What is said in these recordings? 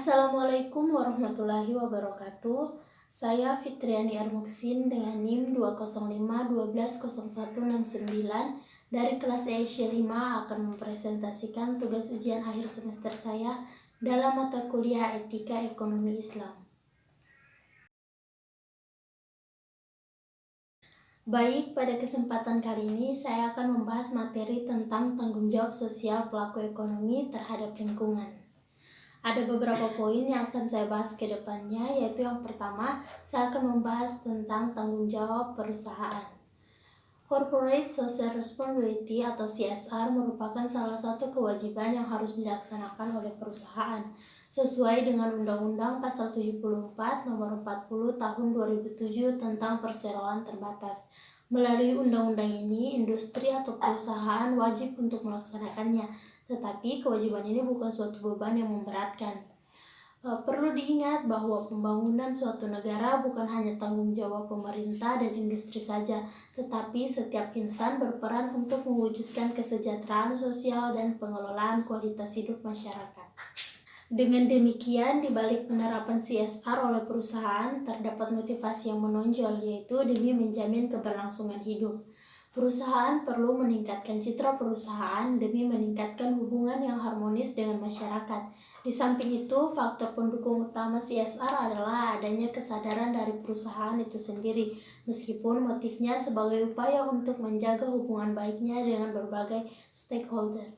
Assalamualaikum warahmatullahi wabarakatuh. Saya Fitriani Armuksin dengan NIM 205-120169 dari kelas Asia 5 akan mempresentasikan tugas ujian akhir semester saya dalam mata kuliah Etika Ekonomi Islam. Baik, pada kesempatan kali ini saya akan membahas materi tentang tanggung jawab sosial pelaku ekonomi terhadap lingkungan. Ada beberapa poin yang akan saya bahas ke depannya, yaitu yang pertama, saya akan membahas tentang tanggung jawab perusahaan. Corporate Social Responsibility atau CSR merupakan salah satu kewajiban yang harus dilaksanakan oleh perusahaan sesuai dengan Undang-Undang Pasal 74 Nomor 40 Tahun 2007 tentang perseroan terbatas. Melalui undang-undang ini, industri atau perusahaan wajib untuk melaksanakannya, tetapi kewajiban ini bukan suatu beban yang memberatkan. Perlu diingat bahwa pembangunan suatu negara bukan hanya tanggung jawab pemerintah dan industri saja, tetapi setiap insan berperan untuk mewujudkan kesejahteraan sosial dan pengelolaan kualitas hidup masyarakat. Dengan demikian, di balik penerapan CSR oleh perusahaan, terdapat motivasi yang menonjol, yaitu demi menjamin keberlangsungan hidup. Perusahaan perlu meningkatkan citra perusahaan demi meningkatkan hubungan yang harmonis dengan masyarakat. Di samping itu, faktor pendukung utama CSR adalah adanya kesadaran dari perusahaan itu sendiri, meskipun motifnya sebagai upaya untuk menjaga hubungan baiknya dengan berbagai stakeholder.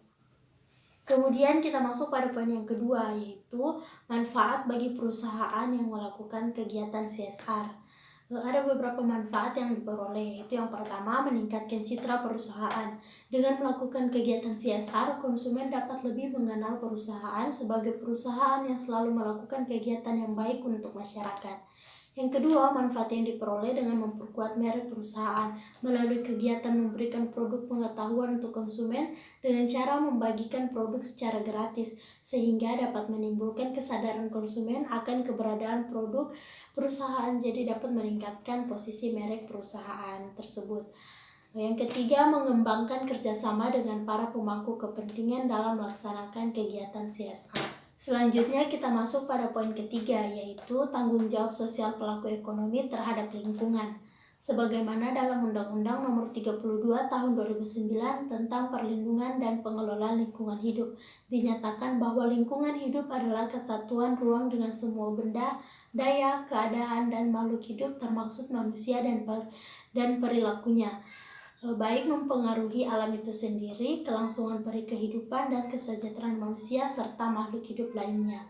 Kemudian kita masuk pada poin yang kedua, yaitu manfaat bagi perusahaan yang melakukan kegiatan CSR. Ada beberapa manfaat yang diperoleh, yaitu yang pertama, meningkatkan citra perusahaan. Dengan melakukan kegiatan CSR, konsumen dapat lebih mengenal perusahaan sebagai perusahaan yang selalu melakukan kegiatan yang baik untuk masyarakat. Yang kedua, manfaat yang diperoleh dengan memperkuat merek perusahaan melalui kegiatan memberikan produk pengetahuan untuk konsumen dengan cara membagikan produk secara gratis, sehingga dapat menimbulkan kesadaran konsumen akan keberadaan produk perusahaan, jadi dapat meningkatkan posisi merek perusahaan tersebut. Yang ketiga, mengembangkan kerjasama dengan para pemangku kepentingan dalam melaksanakan kegiatan CSR. Selanjutnya kita masuk pada poin ketiga, yaitu tanggung jawab sosial pelaku ekonomi terhadap lingkungan. Sebagaimana dalam Undang-Undang Nomor 32 Tahun 2009 tentang Perlindungan dan Pengelolaan Lingkungan Hidup, dinyatakan bahwa lingkungan hidup adalah kesatuan ruang dengan semua benda, daya, keadaan, dan makhluk hidup termasuk manusia dan perilakunya, baik mempengaruhi alam itu sendiri, kelangsungan peri kehidupan dan kesejahteraan manusia, serta makhluk hidup lainnya.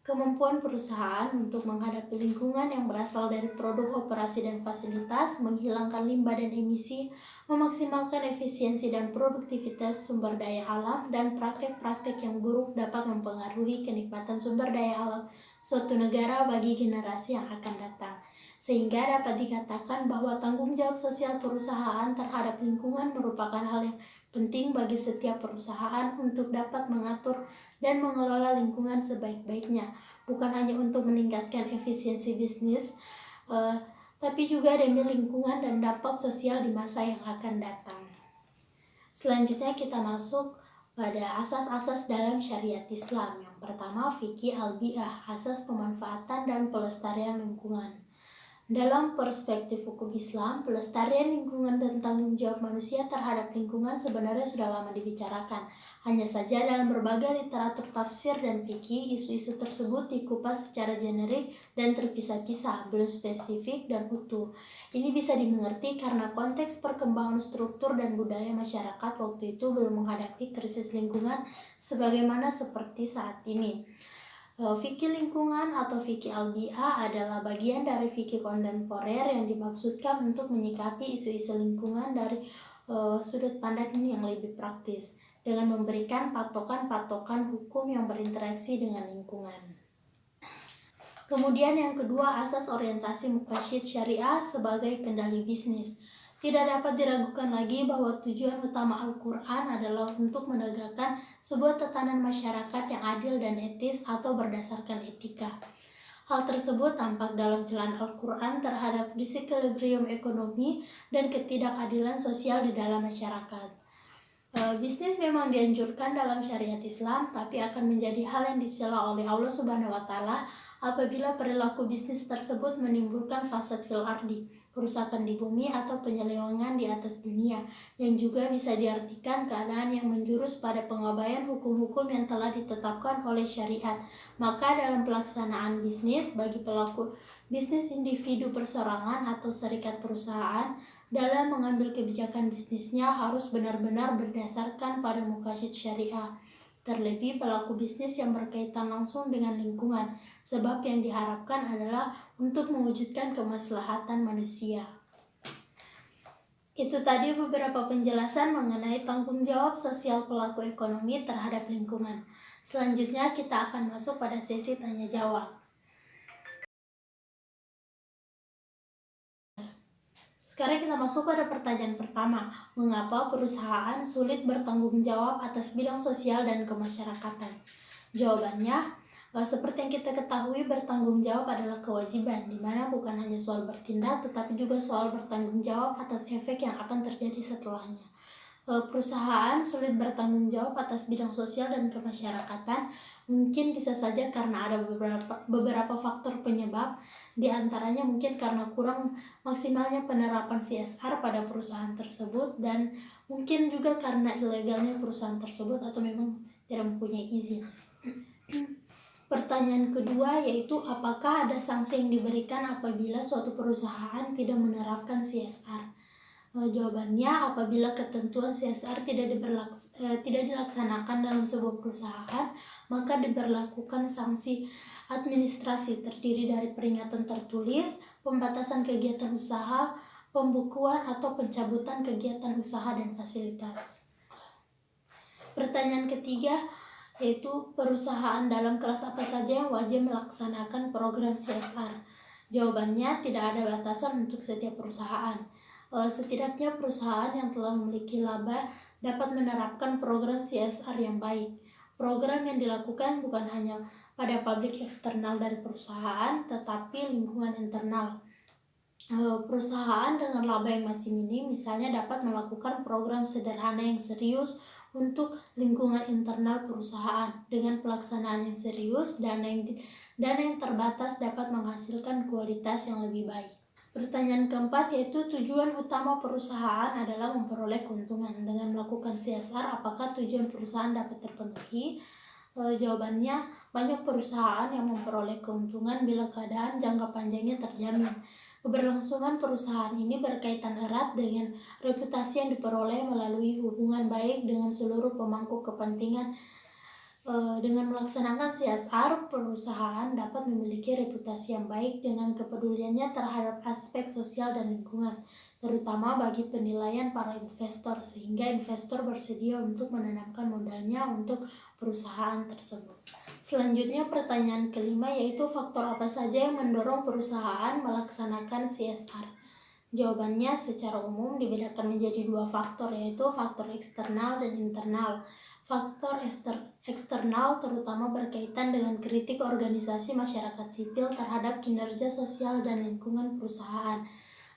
Kemampuan perusahaan untuk menghadapi lingkungan yang berasal dari produk, operasi, dan fasilitas, menghilangkan limbah dan emisi, memaksimalkan efisiensi dan produktivitas sumber daya alam, dan praktek-praktek yang buruk dapat mempengaruhi kenikmatan sumber daya alam suatu negara bagi generasi yang akan datang. Sehingga dapat dikatakan bahwa tanggung jawab sosial perusahaan terhadap lingkungan merupakan hal yang penting bagi setiap perusahaan untuk dapat mengatur dan mengelola lingkungan sebaik-baiknya, bukan hanya untuk meningkatkan efisiensi bisnis, tapi juga demi lingkungan dan dampak sosial di masa yang akan datang. Selanjutnya kita masuk pada asas-asas dalam syariat Islam. Yang pertama, fikih al-bi'ah, asas pemanfaatan dan pelestarian lingkungan. Dalam perspektif hukum Islam, pelestarian lingkungan dan tanggung jawab manusia terhadap lingkungan sebenarnya sudah lama dibicarakan. Hanya saja dalam berbagai literatur tafsir dan fikih, isu-isu tersebut dikupas secara generik dan terpisah-pisah, belum spesifik dan utuh. Ini bisa dimengerti karena konteks perkembangan struktur dan budaya masyarakat waktu itu belum menghadapi krisis lingkungan sebagaimana seperti saat ini. Fikih lingkungan atau fikih al-bi'ah adalah bagian dari fikih kontemporer yang dimaksudkan untuk menyikapi isu-isu lingkungan dari sudut pandang yang lebih praktis, dengan memberikan patokan-patokan hukum yang berinteraksi dengan lingkungan. Kemudian yang kedua, asas orientasi muqasyid syariah sebagai kendali bisnis. Tidak dapat diragukan lagi bahwa tujuan utama Al-Quran adalah untuk menegakkan sebuah tatanan masyarakat yang adil dan etis atau berdasarkan etika. Hal tersebut tampak dalam celaan Al-Quran terhadap disequilibrium ekonomi dan ketidakadilan sosial di dalam masyarakat. Bisnis memang dianjurkan dalam syariat Islam, tapi akan menjadi hal yang dicela oleh Allah Subhanahu wa Ta'ala apabila perilaku bisnis tersebut menimbulkan fasad fil ardi, kerusakan di bumi atau penyelewengan di atas dunia, yang juga bisa diartikan keadaan yang menjurus pada pengabaian hukum-hukum yang telah ditetapkan oleh syariat. Maka dalam pelaksanaan bisnis bagi pelaku bisnis individu perseorangan atau serikat perusahaan, dalam mengambil kebijakan bisnisnya harus benar-benar berdasarkan pada muqasid syariah. Terlebih pelaku bisnis yang berkaitan langsung dengan lingkungan, sebab yang diharapkan adalah untuk mewujudkan kemaslahatan manusia. Itu tadi beberapa penjelasan mengenai tanggung jawab sosial pelaku ekonomi terhadap lingkungan. Selanjutnya kita akan masuk pada sesi tanya jawab. Sekarang kita masuk pada pertanyaan pertama. Mengapa perusahaan sulit bertanggung jawab atas bidang sosial dan kemasyarakatan? Jawabannya, seperti yang kita ketahui, bertanggung jawab adalah kewajiban, di mana bukan hanya soal bertindak, tetapi juga soal bertanggung jawab atas efek yang akan terjadi setelahnya. Perusahaan sulit bertanggung jawab atas bidang sosial dan kemasyarakatan mungkin bisa saja karena ada beberapa faktor penyebab. Di antaranya mungkin karena kurang maksimalnya penerapan CSR pada perusahaan tersebut, dan mungkin juga karena ilegalnya perusahaan tersebut atau memang tidak mempunyai izin. Pertanyaan kedua yaitu apakah ada sanksi yang diberikan apabila suatu perusahaan tidak menerapkan CSR? Jawabannya, apabila ketentuan CSR tidak dilaksanakan dalam sebuah perusahaan, maka diberlakukan sanksi administrasi terdiri dari peringatan tertulis, pembatasan kegiatan usaha, pembukuan atau pencabutan kegiatan usaha dan fasilitas. Pertanyaan ketiga yaitu perusahaan dalam kelas apa saja yang wajib melaksanakan program CSR? Jawabannya, tidak ada batasan untuk setiap perusahaan. Setidaknya perusahaan yang telah memiliki laba dapat menerapkan program CSR yang baik. Program yang dilakukan bukan hanya pada publik eksternal dari perusahaan, tetapi lingkungan internal. Perusahaan dengan laba yang masih minim misalnya dapat melakukan program sederhana yang serius untuk lingkungan internal perusahaan. Dengan pelaksanaan yang serius, dana yang terbatas dapat menghasilkan kualitas yang lebih baik. Pertanyaan keempat yaitu tujuan utama perusahaan adalah memperoleh keuntungan. Dengan melakukan CSR, apakah tujuan perusahaan dapat terpenuhi? Jawabannya, banyak perusahaan yang memperoleh keuntungan bila keadaan jangka panjangnya terjamin. Keberlangsungan perusahaan ini berkaitan erat dengan reputasi yang diperoleh melalui hubungan baik dengan seluruh pemangku kepentingan. Dengan melaksanakan CSR, perusahaan dapat memiliki reputasi yang baik dengan kepeduliannya terhadap aspek sosial dan lingkungan, terutama bagi penilaian para investor, sehingga investor bersedia untuk menanamkan modalnya untuk perusahaan tersebut. Selanjutnya pertanyaan kelima yaitu faktor apa saja yang mendorong perusahaan melaksanakan CSR? Jawabannya secara umum dibedakan menjadi dua faktor, yaitu faktor eksternal dan internal. Faktor eksternal terutama berkaitan dengan kritik organisasi masyarakat sipil terhadap kinerja sosial dan lingkungan perusahaan.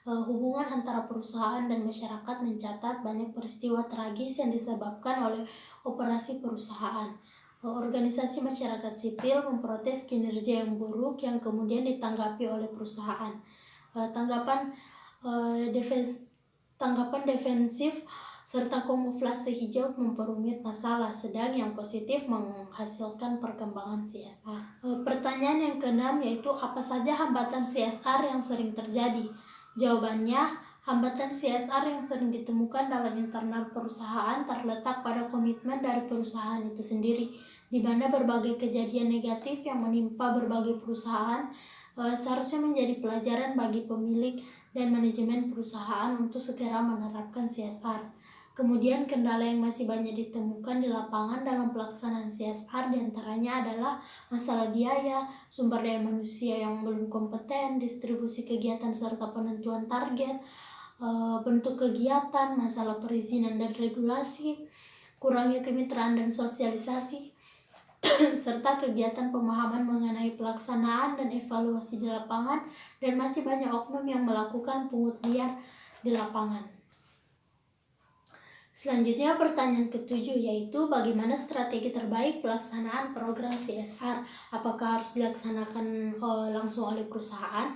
Hubungan antara perusahaan dan masyarakat mencatat banyak peristiwa tragis yang disebabkan oleh operasi perusahaan. Organisasi masyarakat sipil memprotes kinerja yang buruk yang kemudian ditanggapi oleh perusahaan. Tanggapan defensif serta kamuflase hijau memperumit masalah, sedang yang positif menghasilkan perkembangan CSR. Pertanyaan yang keenam yaitu apa saja hambatan CSR yang sering terjadi? Jawabannya, hambatan CSR yang sering ditemukan dalam internal perusahaan terletak pada komitmen dari perusahaan itu sendiri, di mana berbagai kejadian negatif yang menimpa berbagai perusahaan seharusnya menjadi pelajaran bagi pemilik dan manajemen perusahaan untuk segera menerapkan CSR. Kemudian kendala yang masih banyak ditemukan di lapangan dalam pelaksanaan CSR diantaranya adalah masalah biaya, sumber daya manusia yang belum kompeten, distribusi kegiatan serta penentuan target, bentuk kegiatan, masalah perizinan dan regulasi, kurangnya kemitraan dan sosialisasi, serta kegiatan pemahaman mengenai pelaksanaan dan evaluasi di lapangan, dan masih banyak oknum yang melakukan pungut liar di lapangan. Selanjutnya pertanyaan ketujuh yaitu bagaimana strategi terbaik pelaksanaan program CSR? Apakah harus dilaksanakan langsung oleh perusahaan?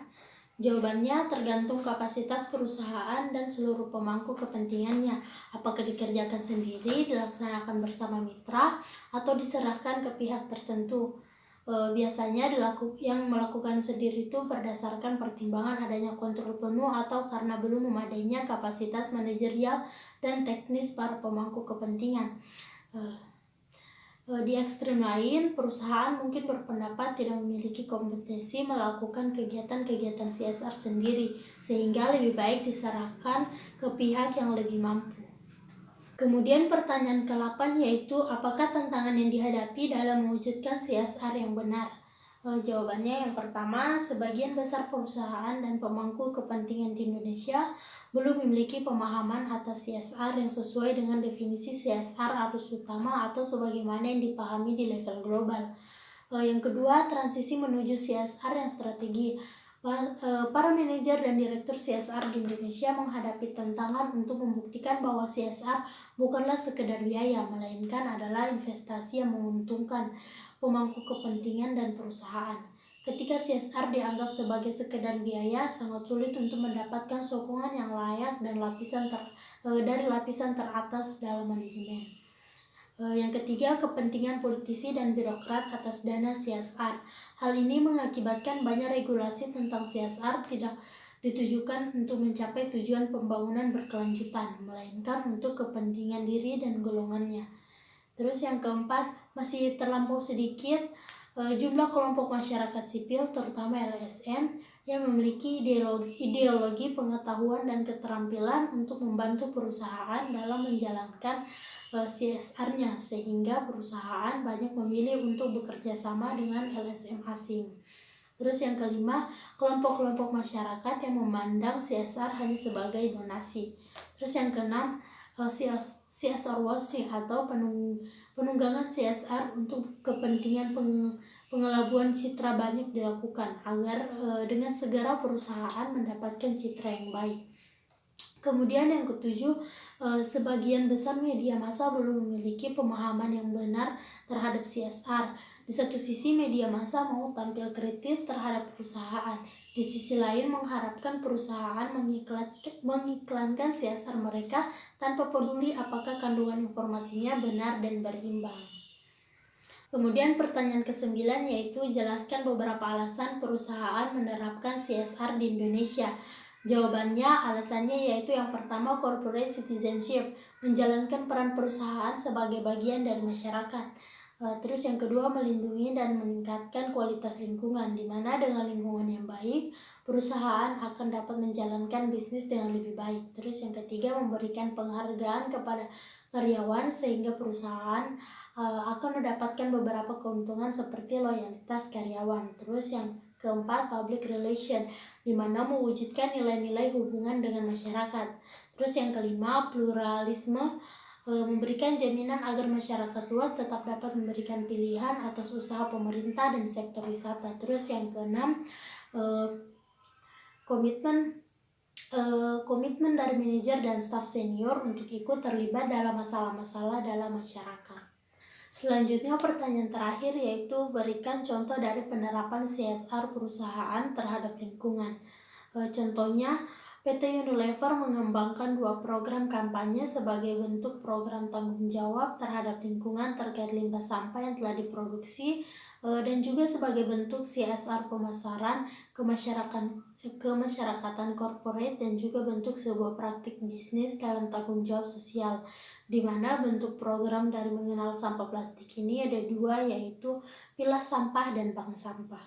Jawabannya tergantung kapasitas perusahaan dan seluruh pemangku kepentingannya. Apakah dikerjakan sendiri, dilaksanakan bersama mitra, atau diserahkan ke pihak tertentu. Biasanya yang melakukan sendiri itu berdasarkan pertimbangan adanya kontrol penuh atau karena belum memadainya kapasitas manajerial dan teknis para pemangku kepentingan. Di ekstrem lain, perusahaan mungkin berpendapat tidak memiliki kompetensi melakukan kegiatan-kegiatan CSR sendiri, sehingga lebih baik diserahkan ke pihak yang lebih mampu. Kemudian pertanyaan ke-8 yaitu apakah tantangan yang dihadapi dalam mewujudkan CSR yang benar? Jawabannya yang pertama, sebagian besar perusahaan dan pemangku kepentingan di Indonesia belum memiliki pemahaman atas CSR yang sesuai dengan definisi CSR arus utama atau sebagaimana yang dipahami di level global. Yang kedua, transisi menuju CSR yang strategi. Para manajer dan direktur CSR di Indonesia menghadapi tantangan untuk membuktikan bahwa CSR bukanlah sekedar biaya, melainkan adalah investasi yang menguntungkan pemangku kepentingan dan perusahaan. Ketika CSR dianggap sebagai sekedar biaya, sangat sulit untuk mendapatkan sokongan yang layak dan dari lapisan teratas dalam manajemen. Yang ketiga, kepentingan politisi dan birokrat atas dana CSR. Hal ini mengakibatkan banyak regulasi tentang CSR tidak ditujukan untuk mencapai tujuan pembangunan berkelanjutan, melainkan untuk kepentingan diri dan golongannya. Terus yang keempat, masih terlampau sedikit jumlah kelompok masyarakat sipil, terutama LSM, yang memiliki ideologi pengetahuan dan keterampilan untuk membantu perusahaan dalam menjalankan CSR-nya, sehingga perusahaan banyak memilih untuk bekerja sama dengan LSM asing. Terus yang kelima, kelompok-kelompok masyarakat yang memandang CSR hanya sebagai donasi. Terus yang keenam, CSR washing atau penunggangan CSR untuk kepentingan pengelabuan citra banyak dilakukan agar dengan segera perusahaan mendapatkan citra yang baik. Kemudian yang ketujuh, sebagian besar media massa belum memiliki pemahaman yang benar terhadap CSR. Di satu sisi media massa mau tampil kritis terhadap perusahaan, di sisi lain mengharapkan perusahaan mengiklankan CSR mereka tanpa peduli apakah kandungan informasinya benar dan berimbang. Kemudian pertanyaan ke-9 yaitu jelaskan beberapa alasan perusahaan menerapkan CSR di Indonesia. Jawabannya, alasannya yaitu yang pertama, corporate citizenship, menjalankan peran perusahaan sebagai bagian dari masyarakat. Terus yang kedua, melindungi dan meningkatkan kualitas lingkungan, di mana dengan lingkungan yang baik, perusahaan akan dapat menjalankan bisnis dengan lebih baik. Terus yang ketiga, memberikan penghargaan kepada karyawan sehingga perusahaan akan mendapatkan beberapa keuntungan seperti loyalitas karyawan. Terus yang keempat, public relation, di mana mewujudkan nilai-nilai hubungan dengan masyarakat. Terus yang kelima, pluralisme, memberikan jaminan agar masyarakat luas tetap dapat memberikan pilihan atas usaha pemerintah dan sektor wisata. Terus yang keenam, komitmen dari manajer dan staf senior untuk ikut terlibat dalam masalah-masalah dalam masyarakat. Selanjutnya pertanyaan terakhir yaitu berikan contoh dari penerapan CSR perusahaan terhadap lingkungan. Contohnya, PT Unilever mengembangkan 2 program kampanye sebagai bentuk program tanggung jawab terhadap lingkungan terkait limbah sampah yang telah diproduksi dan juga sebagai bentuk CSR pemasaran kemasyarakatan korporat dan juga bentuk sebuah praktik bisnis dalam tanggung jawab sosial, di mana bentuk program dari mengenal sampah plastik ini ada 2, yaitu pilah sampah dan bank sampah.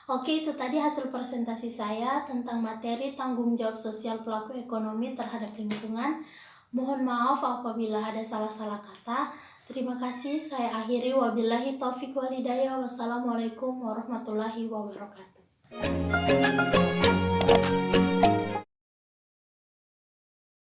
Oke, itu tadi hasil presentasi saya tentang materi tanggung jawab sosial pelaku ekonomi terhadap lingkungan. Mohon maaf apabila ada salah-salah kata. Terima kasih, saya akhiri. Wabillahi taufiq walhidayah. Wassalamualaikum warahmatullahi wabarakatuh.